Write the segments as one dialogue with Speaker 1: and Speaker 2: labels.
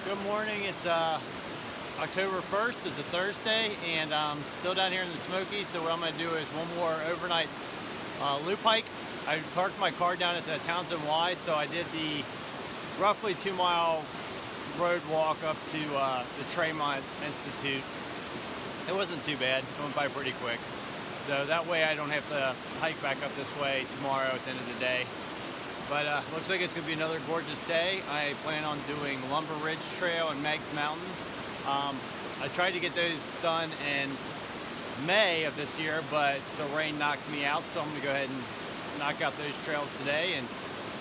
Speaker 1: Good morning. It's October 1st. It's a Thursday, and I'm still down here in the Smoky. So what I'm going to do is one more overnight loop hike. I parked my car down at the Townsend Wye, so I did the roughly 2-mile road walk up to the Tremont Institute. It wasn't too bad. It went by pretty quick. So that way I don't have to hike back up this way tomorrow at the end of the day. But looks like it's going to be another gorgeous day. I plan on doing Lumber Ridge Trail and Meigs Mountain. I tried to get those done in May of this year, but the rain knocked me out, so I'm going to go ahead and knock out those trails today and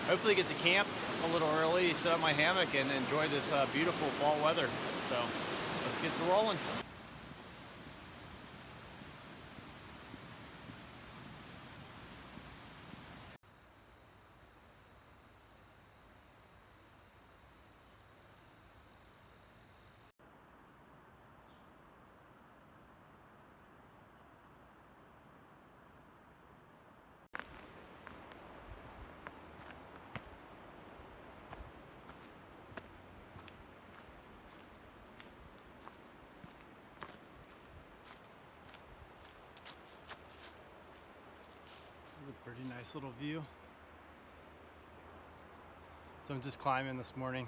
Speaker 1: hopefully get to camp a little early, set up my hammock, and enjoy this beautiful fall weather. So let's get to rolling. A pretty nice little view. So I'm just climbing this morning,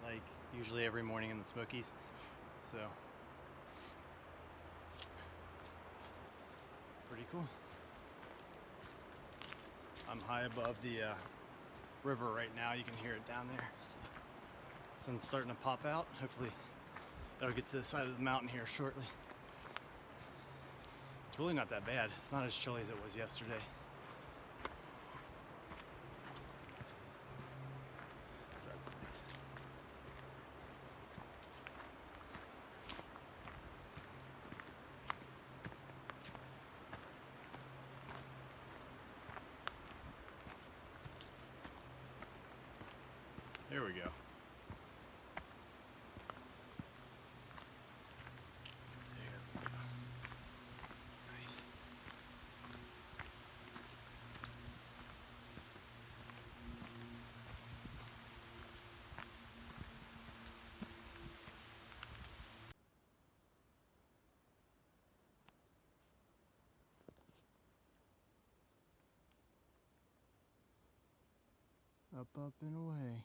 Speaker 1: like usually every morning in the Smokies. So pretty cool. I'm high above the river right now. You can hear it down there. So sun's starting to pop out. Hopefully that'll get to the side of the mountain here shortly. It's really not that bad. It's not as chilly as it was yesterday. There we go. There we go. Nice. Up, up, and away.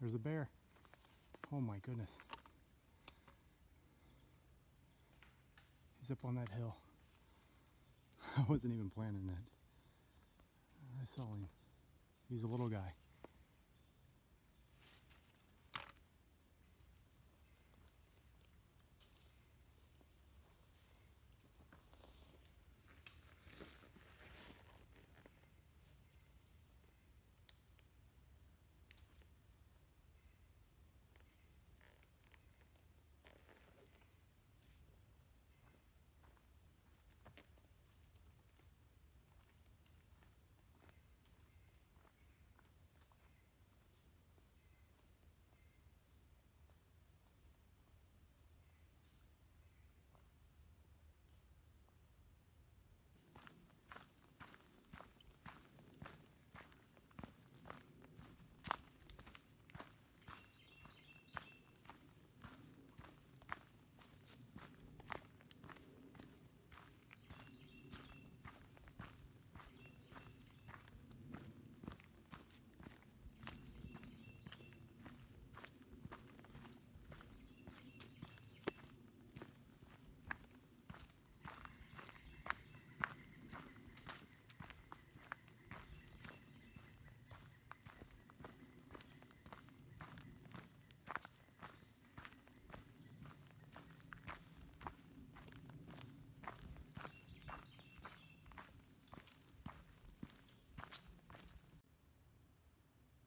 Speaker 1: There's a bear. Oh my goodness. He's up on that hill. I wasn't even planning that. I saw him. He's a little guy.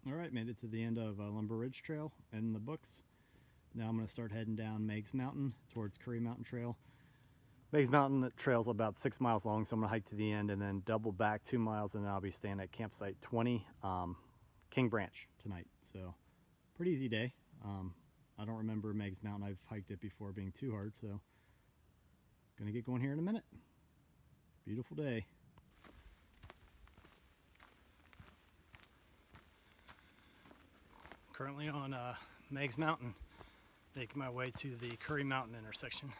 Speaker 1: All right, made it to the end of Lumber Ridge Trail in the books. Now I'm going to start heading down Meigs Mountain towards Curry Mountain Trail. Meigs Mountain Trail's about 6 miles long, so I'm going to hike to the end and then double back 2 miles, and then I'll be staying at campsite 20, King Branch tonight. So pretty easy day. I don't remember Meigs Mountain. I've hiked it before being too hard, so gonna get going here in a minute. Beautiful day. Currently on Meigs Mountain, making my way to the Curry Mountain intersection.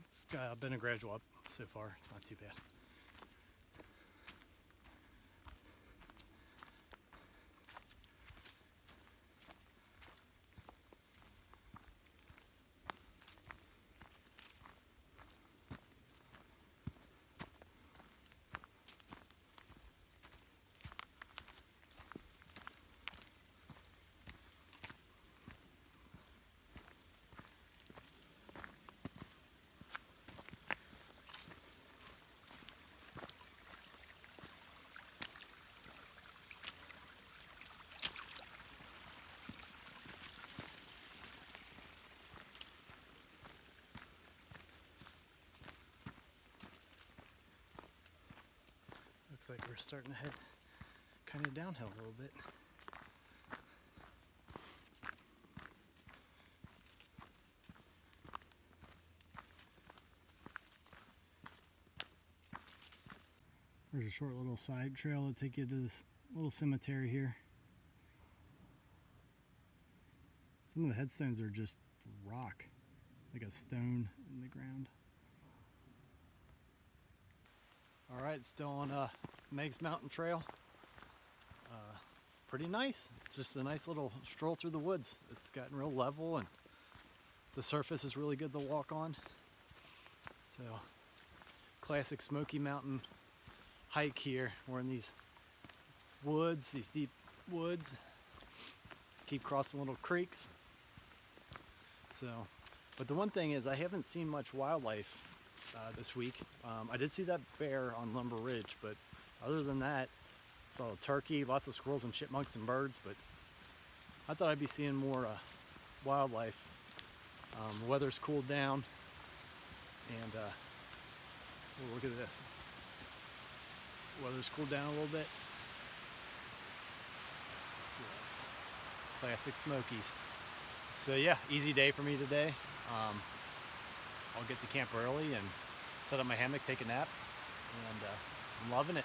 Speaker 1: It's been a gradual up so far. It's not too bad. Looks like we're starting to head kind of downhill a little bit. There's a short little side trail to take you to this little cemetery here. Some of the headstones are just rock, like a stone in the ground. All right, still on Meigs Mountain Trail. It's pretty nice. It's just a nice little stroll through the woods. It's gotten real level and the surface is really good to walk on. So, classic Smoky Mountain hike here. We're in these woods, these deep woods. Keep crossing little creeks. So, but the one thing is I haven't seen much wildlife this week. I did see that bear on Lumber Ridge, but other than that, saw a turkey, lots of squirrels and chipmunks and birds, but I thought I'd be seeing more wildlife. The weather's cooled down, and oh, look at this. The weather's cooled down a little bit. So that's classic Smokies. So yeah, easy day for me today. I'll get to camp early and set up my hammock, take a nap, and I'm loving it.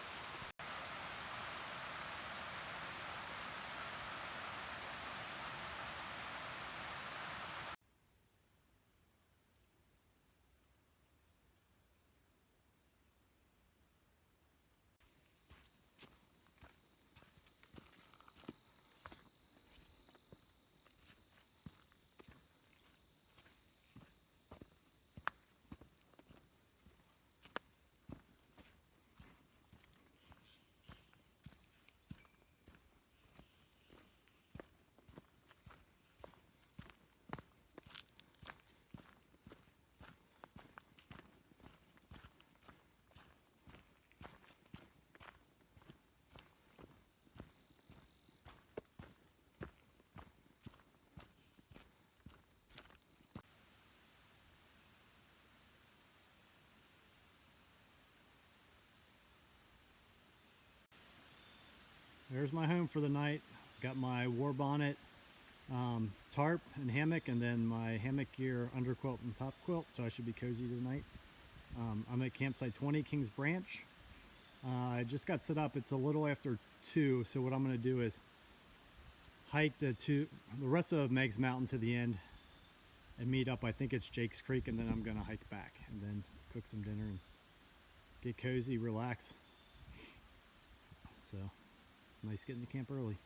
Speaker 1: There's my home for the night. Got my war bonnet, tarp and hammock, and then my hammock gear, underquilt and top quilt, so I should be cozy tonight. I'm at campsite 20, Kings Branch. I just got set up. It's a little after 2, so what I'm going to do is hike the rest of Meigs Mountain to the end and meet up. I think it's Jake's Creek, and then I'm going to hike back and then cook some dinner and get cozy, relax. So it's nice getting to camp early.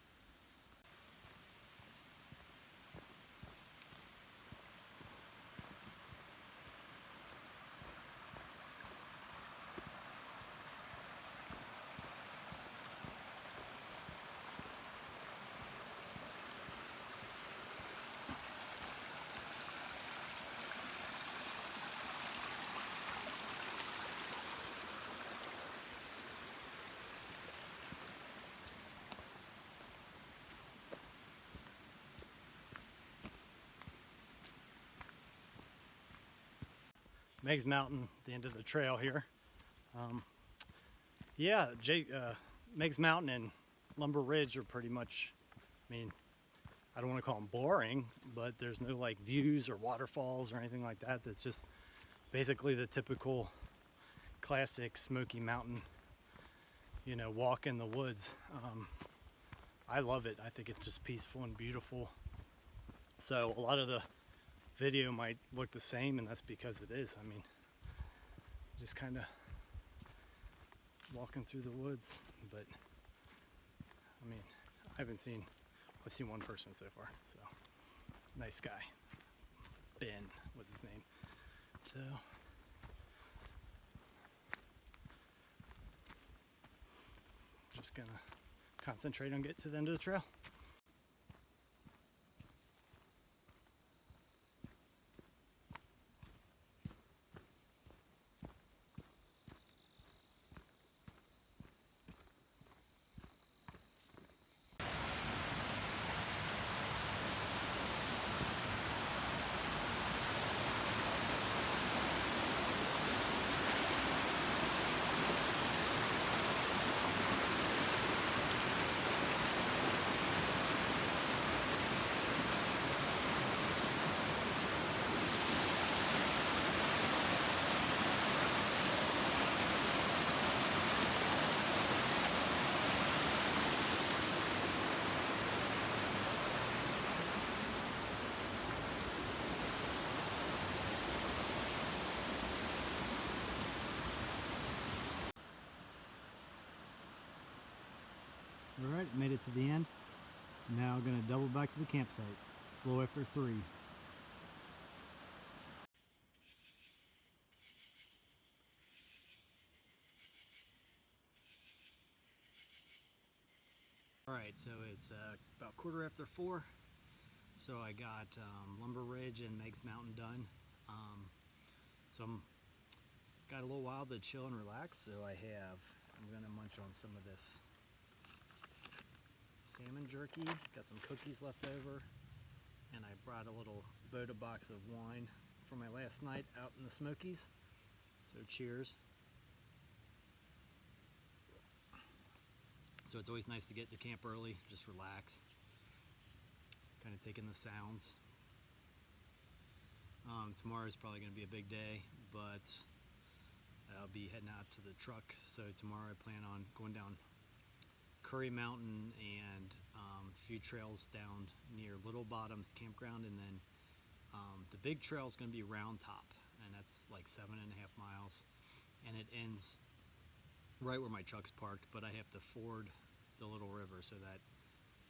Speaker 1: Meigs Mountain, the end of the trail here. Yeah, Meigs Mountain and Lumber Ridge are pretty much, I mean, I don't want to call them boring, but there's no like views or waterfalls or anything like that. That's just basically the typical classic Smoky Mountain, you know, walk in the woods. I love it. I think it's just peaceful and beautiful. So a lot of the video might look the same, and that's because it is. I mean, just kind of walking through the woods, but I mean, I've seen one person so far, so nice guy. Ben was his name. So just gonna concentrate on getting to the end of the trail. Alright, made it to the end. Now gonna double back to the campsite. It's a little after 3. Alright, so it's about 4:15. So I got Lumber Ridge and Meigs Mountain done. So I'm got a little while to chill and relax. So I'm gonna munch on some of this salmon jerky. Got some cookies left over, and I brought a little Boda box of wine for my last night out in the Smokies. So cheers. So it's always nice to get to camp early, just relax, kind of take in the sounds. Tomorrow's probably going to be a big day, but I'll be heading out to the truck. So tomorrow I plan on going down Curry Mountain and a few trails down near Little Bottoms campground, and then the big trail is going to be Roundtop, and that's like 7.5 miles, and it ends right where my truck's parked, but I have to ford the little river, so that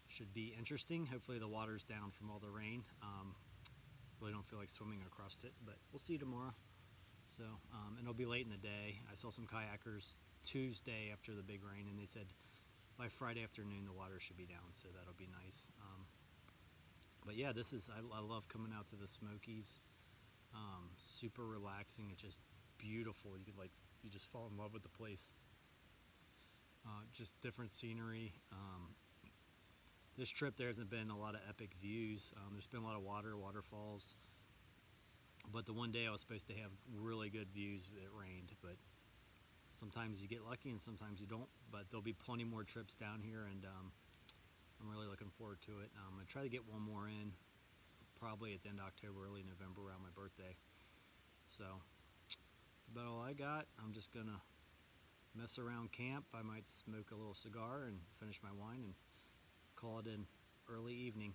Speaker 1: should be interesting. Hopefully the water's down from all the rain. Really don't feel like swimming across it, but we'll see tomorrow. So and it'll be late in the day. I saw some kayakers Tuesday after the big rain, and they said by Friday afternoon the water should be down, so that'll be nice. But yeah, I love coming out to the Smokies. Super relaxing. It's just beautiful. You just fall in love with the place. Just different scenery. This trip there hasn't been a lot of epic views. There's been a lot of waterfalls, but the one day I was supposed to have really good views, it rained. But sometimes you get lucky and sometimes you don't, but there'll be plenty more trips down here, and I'm really looking forward to it. I'm gonna try to get one more in probably at the end of October, early November, around my birthday. So that's about all I got. I'm just gonna mess around camp. I might smoke a little cigar and finish my wine and call it an early evening.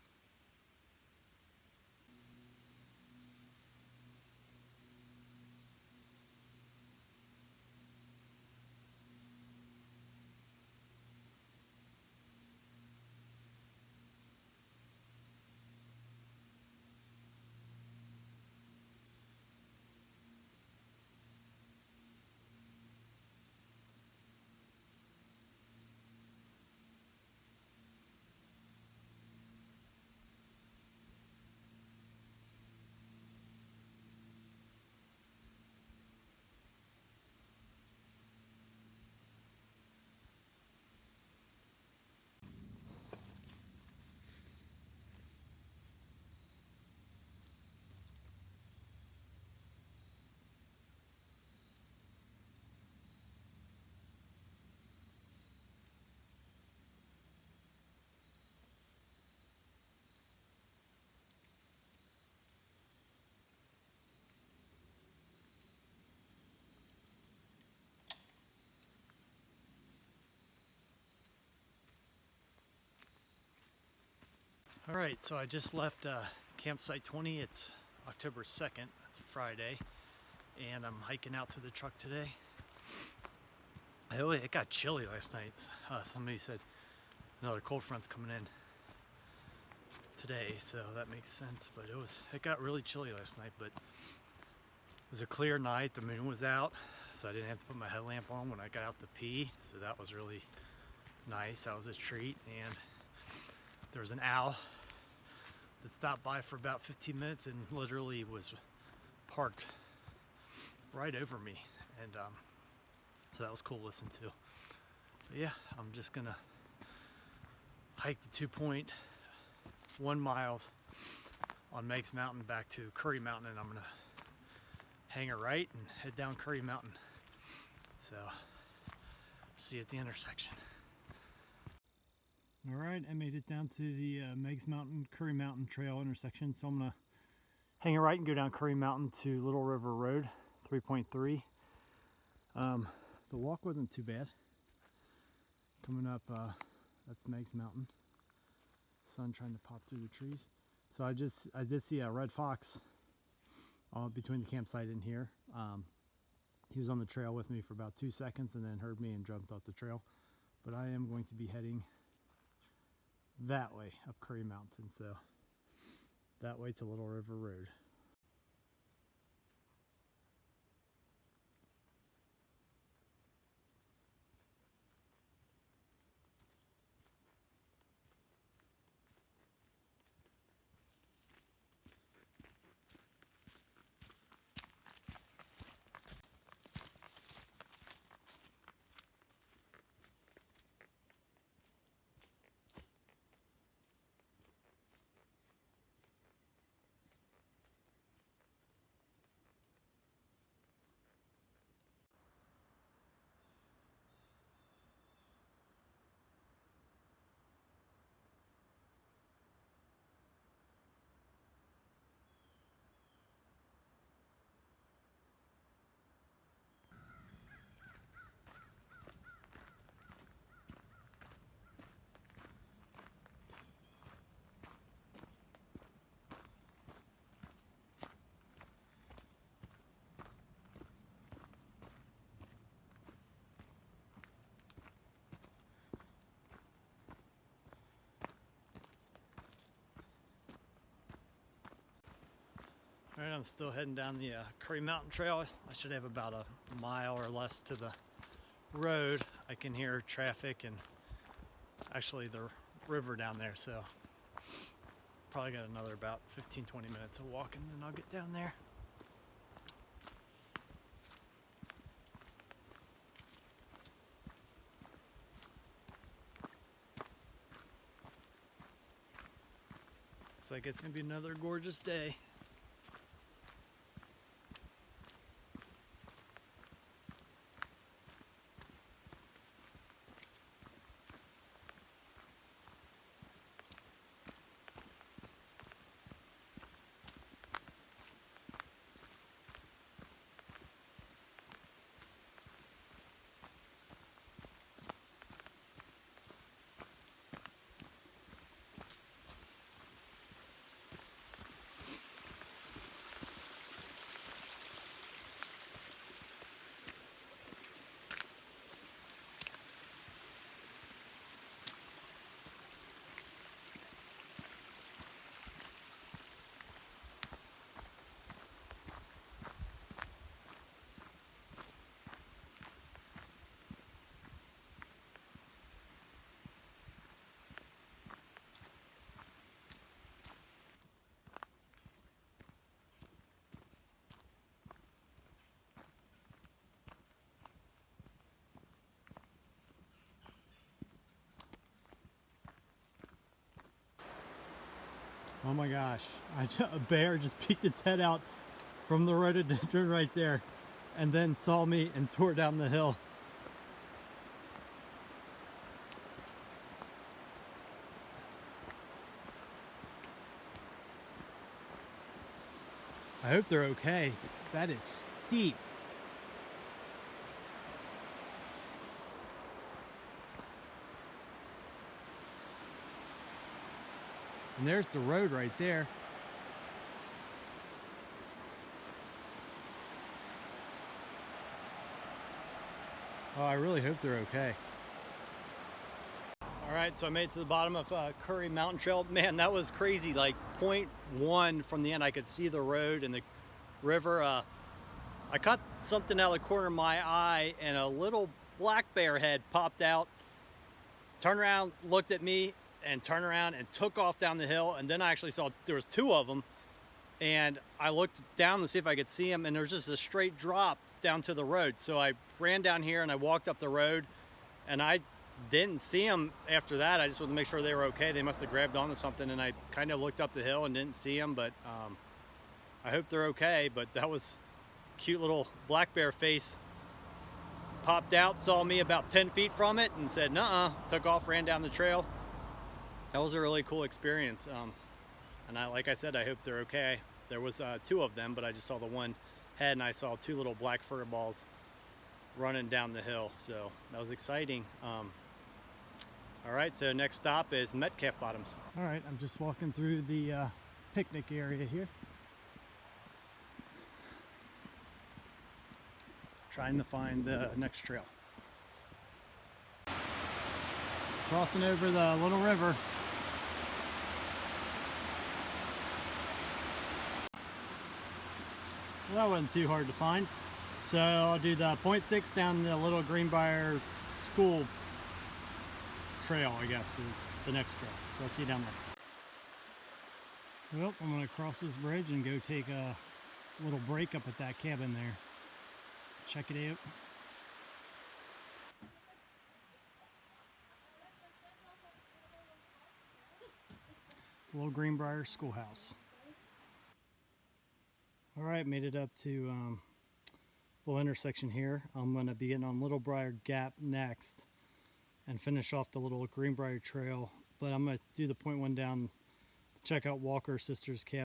Speaker 1: All right, so I just left campsite 20. It's October 2nd. That's a Friday, and I'm hiking out to the truck today. Oh, it got chilly last night. Somebody said another cold front's coming in today, so that makes sense. But it got really chilly last night. But it was a clear night. The moon was out, so I didn't have to put my headlamp on when I got out to pee. So that was really nice. That was a treat. And there was an owl that stopped by for about 15 minutes and literally was parked right over me, and so that was cool to listen to. But yeah, I'm just gonna hike the 2.1 miles on Meigs Mountain back to Curry Mountain, and I'm gonna hang a right and head down Curry Mountain. So see you at the intersection. All right, I made it down to the Meigs Mountain, Curry Mountain Trail intersection. So I'm gonna hang a right and go down Curry Mountain to Little River Road, 3.3. The walk wasn't too bad. Coming up, that's Meigs Mountain. Sun trying to pop through the trees. So I did see a red fox between the campsite and here. He was on the trail with me for about 2 seconds and then heard me and jumped off the trail. But I am going to be heading that way up Curry Mountain, so that way to Little River Road. All right, I'm still heading down the Curry Mountain Trail. I should have about a mile or less to the road. I can hear traffic and actually the river down there, so probably got another about 15-20 minutes of walking and then I'll get down there. Looks like it's gonna be another gorgeous day. Oh my gosh, a bear just peeked its head out from the rhododendron right there and then saw me and tore down the hill. I hope they're okay. That is steep. And there's the road right there. Oh, I really hope they're okay. All right, so I made it to the bottom of Curry Mountain Trail. Man, that was crazy. Like 0.1 from the end, I could see the road and the river. I caught something out of the corner of my eye, and a little black bear head popped out, turned around, looked at me, and turned around and took off down the hill. And then I actually saw there was two of them, and I looked down to see if I could see them, and there was just a straight drop down to the road. So I ran down here and I walked up the road, and I didn't see them after that. I just wanted to make sure they were okay. They must have grabbed onto something, and I kind of looked up the hill and didn't see them, but I hope they're okay. But that was cute. Little black bear face popped out, saw me about 10 feet from it, and said nuh-uh, took off, ran down the trail. That was a really cool experience. And like I said, I hope they're okay. There was two of them, but I just saw the one head, and I saw two little black fur balls running down the hill. So that was exciting. All right, so next stop is Metcalf Bottoms. All right, I'm just walking through the picnic area here, trying to find the next trail. Crossing over the little river. Well, that wasn't too hard to find. So I'll do the 0.6 down the Little Greenbrier school trail, I guess is the next trail. So I'll see you down there. Well, I'm going to cross this bridge and go take a little break up at that cabin there. Check it out. Little Greenbrier schoolhouse. All right, made it up to little intersection here. I'm going to be getting on Little Briar Gap next and finish off the Little Greenbrier Trail. But I'm going to do the 0.1 down to check out Walker Sisters Cabin.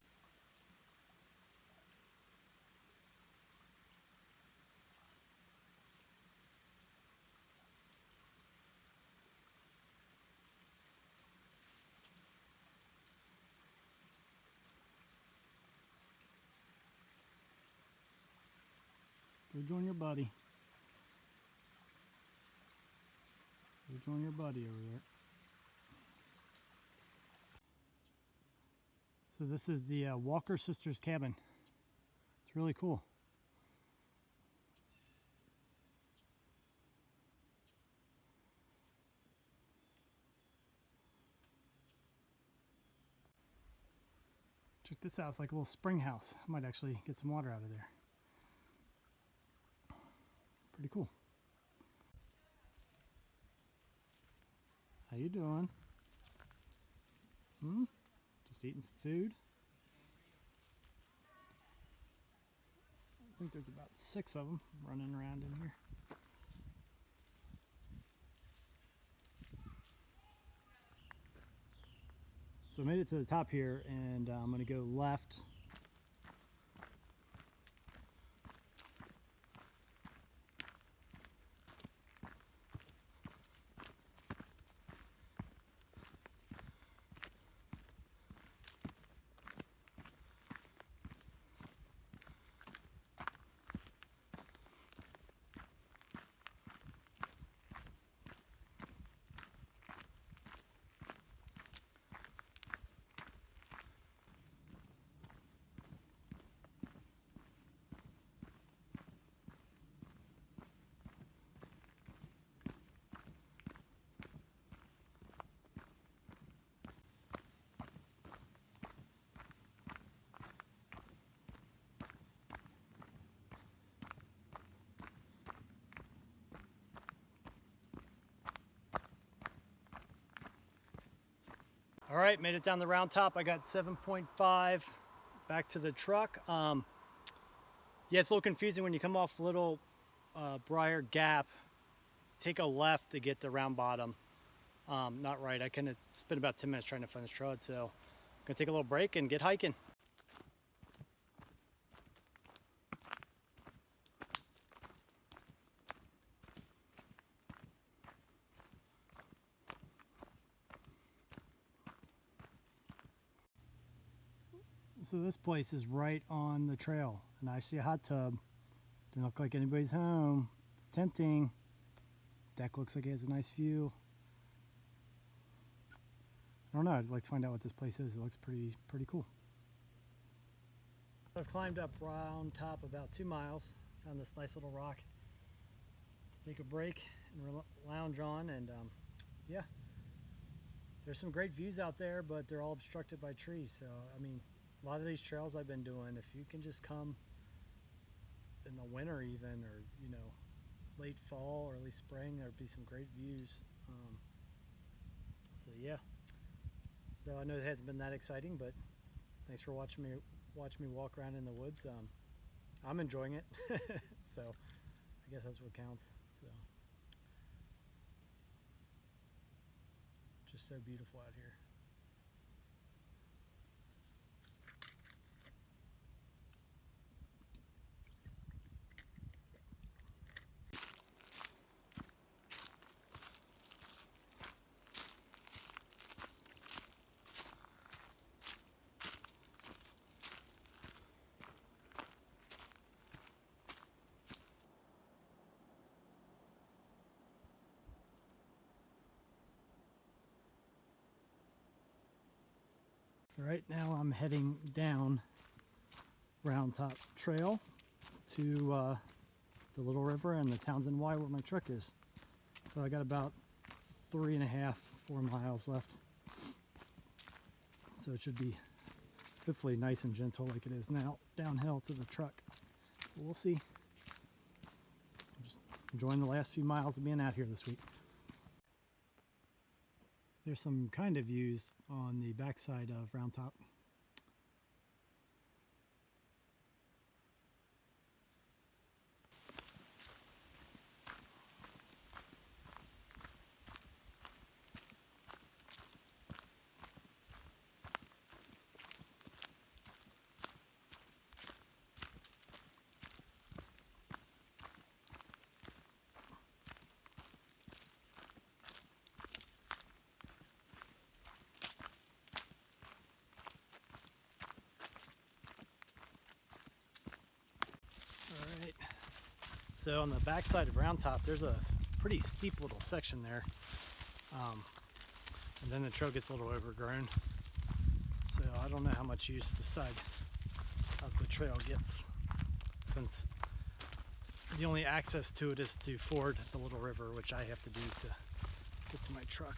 Speaker 1: Go join your buddy. Go join your buddy over there. So this is the Walker Sisters cabin. It's really cool. Check this out, it's like a little spring house. I might actually get some water out of there. Pretty cool. How you doing? Just eating some food. I think there's about 6 of them running around in here. So I made it to the top here, and I'm going to go left. All right, made it down the Roundtop. I got 7.5 back to the truck. Yeah, it's a little confusing when you come off Little Briar Gap. Take a left to get to Round Bottom. Not right. I kind of spent about 10 minutes trying to find this trail, so I'm gonna take a little break and get hiking.
Speaker 2: So this place is right on the trail, and I see a hot tub. Doesn't look like anybody's home. It's tempting. Deck looks like it has a nice view. I don't know, I'd like to find out what this place is. It looks pretty cool. I've climbed up Roundtop about 2 miles. Found this nice little rock to take a break and lounge on, and yeah. There's some great views out there, but they're all obstructed by trees. So, I mean, a lot of these trails I've been doing, if you can just come in the winter even, or, you know, late fall or at least spring, there'd be some great views. So yeah. So I know it hasn't been that exciting, but thanks for watching me walk around in the woods. I'm enjoying it. So I guess that's what counts. So just so beautiful out here. Right now I'm heading down Roundtop Trail to the Little River and the Townsend Wye where my truck is. So I got about 3.5, 4 miles left. So it should be hopefully nice and gentle like it is now downhill to the truck. But we'll see. I'm just enjoying the last few miles of being out here this week. There's some kind of views on the backside of Roundtop. Alright, so on the backside of Roundtop there's a pretty steep little section there, and then the trail gets a little overgrown, so I don't know how much use the side of the trail gets, since the only access to it is to ford the Little River, which I have to do to get to my truck.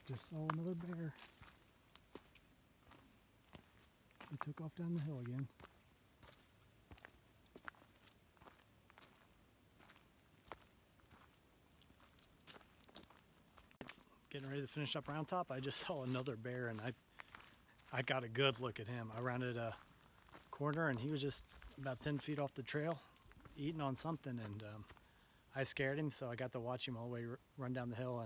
Speaker 2: Just saw another bear. He took off down the hill again. It's getting ready to finish up Roundtop. I just saw another bear, and I got a good look at him. I rounded a corner and he was just about 10 feet off the trail eating on something, and I scared him, so I got to watch him all the way run down the hill.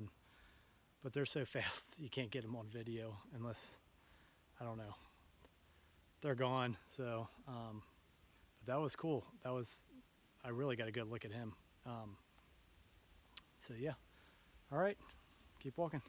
Speaker 2: But they're so fast you can't get them on video unless, I don't know, they're gone. So but that was cool. I really got a good look at him. So yeah, all right, keep walking.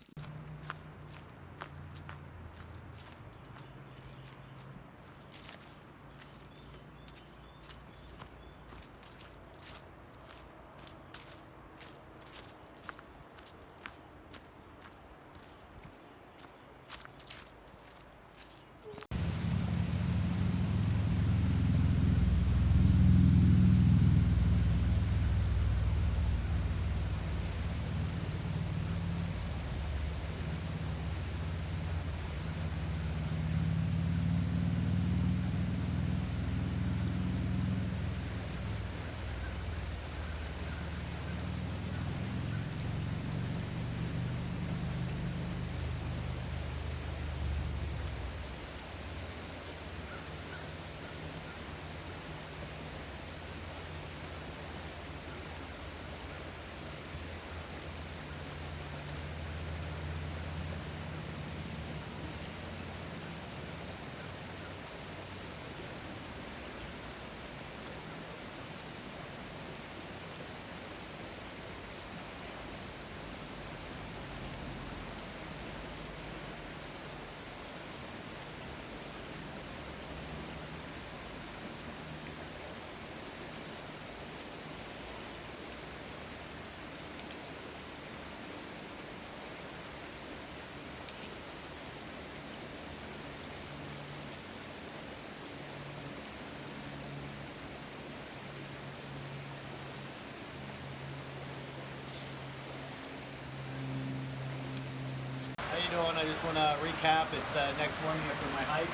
Speaker 1: just want to recap. It's the next morning after my hike,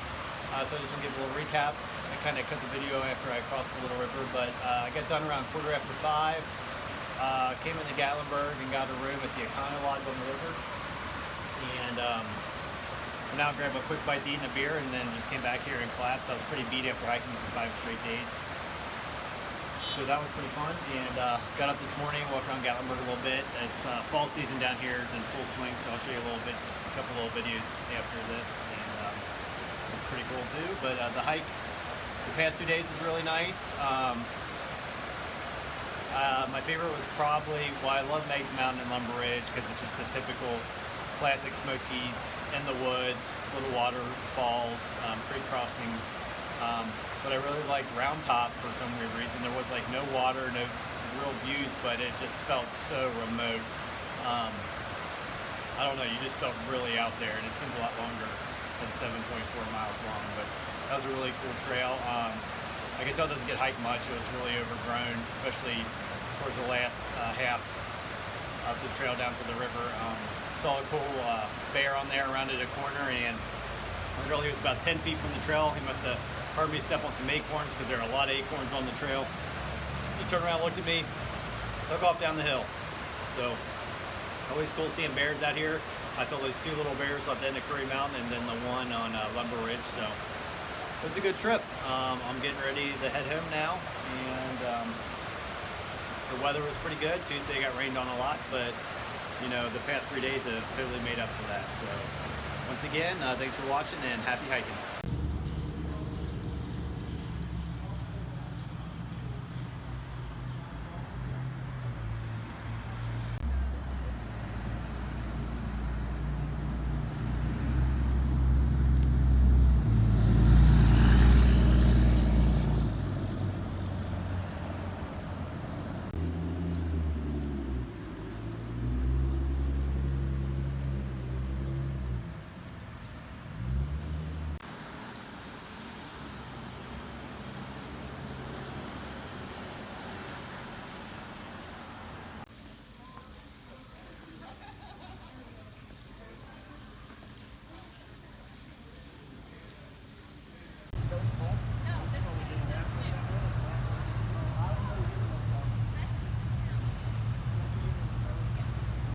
Speaker 1: so I just want to give a little recap. I kind of cut the video after I crossed the Little River, but I got done around 5:15. Came into Gatlinburg and got a room at the Econo Lodge on the river, and went out and grabbed a quick bite to eat and a beer, and then just came back here and collapsed. I was pretty beat after hiking for 5 straight days. So that was pretty fun, and got up this morning, walked around Gatlinburg a little bit. It's fall season down here is in full swing, so I'll show you a couple little videos after this, and it's pretty cool too. But the hike the past 2 days was really nice. My favorite was probably, well, I love Meigs Mountain and Lumber Ridge because it's just the typical classic Smokies in the woods, little waterfalls, creek crossings. But I really liked Roundtop for some weird reason. There was like no water, no real views, but it just felt so remote. I don't know, you just felt really out there, and it seemed a lot longer than 7.4 miles long, but that was a really cool trail. I can tell it doesn't get hiked much. It was really overgrown, especially towards the last half of the trail down to the river. Saw a cool bear on there, rounded a corner, and the girl, he was about 10 feet from the trail. He must have heard me step on some acorns because there are a lot of acorns on the trail. He turned around, looked at me, took off down the hill. So always cool seeing bears out here. I saw those 2 little bears up in the Curry Mountain and then the one on Lumber Ridge. So it was a good trip. I'm getting ready to head home now, and the weather was pretty good. Tuesday got rained on a lot, but you know, the past 3 days have totally made up for that. So once again, thanks for watching and happy hiking.